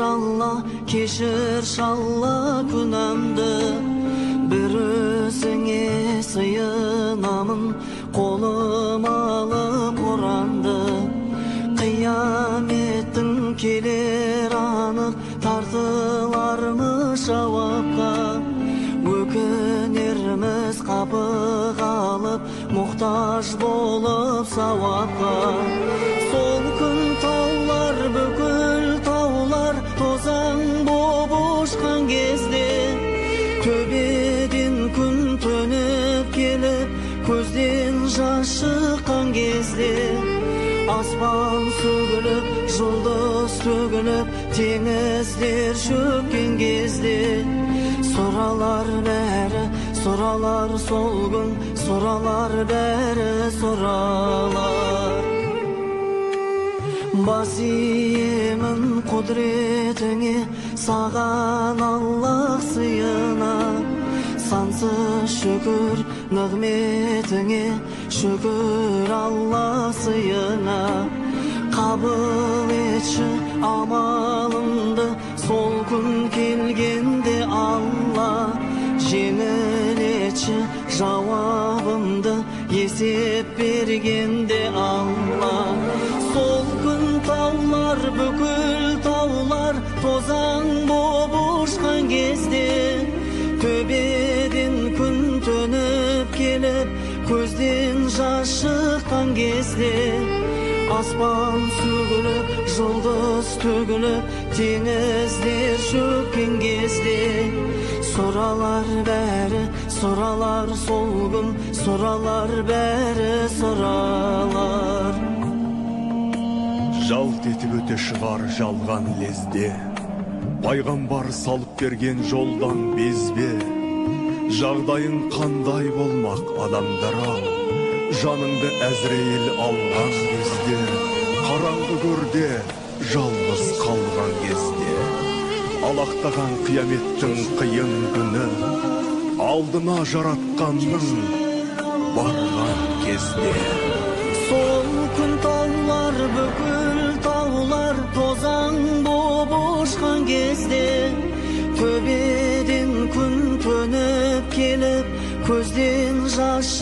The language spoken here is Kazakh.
Allah, kешір шалла күнәмді. Bir өзіңе сыйынамын, қолым алып Құранды. Қияметтің келер анық, тартылармы жауапқа. Өкінерміз қапы қалып, мұқтаж болып сауапқа. Сол күн таулар, бүкіл таулар, тозаң боп ұшқан кезде, төбеден күн төніп келіп, көзден жас шыққан кезде, аспан сөгіліп, жұлдыз төгіліп, теңіздер шөккен кезде, сұралар бәрі, сұралар сол күн, сұралар бәрі, сұралар. Бас иемін құдіретіңе, саған Аллах сыйына. Сансыз шүкір нығметіңе, шүкір Аллах сыйына. Қабыл етші амалымды, сол күн келгенде Алла. Жеңіл етші жауабымды, есеп бергенде Алла. Сол күн таулар, бүкіл таулар, тозаң боп ұшқан кезде, төбеден күн төніп келіп, көзден жас шыққан кезде, аспан сөгіліп, жұлдыз төгіліп, теңіздер шөккен кезде, сұралар бәрі, сұралар сол күн, сұралар бәрі, сұралар. Жалт етіп өте шығар жалған лезде, пайғамбар салып берген жолдан безбе. Жағдайың қандай болмақ адамдар-ау, жаныңды Әзірейіл алған кезде, қараңғы көрде жалғыз қалған кезде, алақтаған қияметтің қиын күні, алдына жаратқанның барған кезде. Сол күн таулар, бүкіл таулар, тозаң боп ұшқан кезде, төбеден күн төніп келіп, көзден жас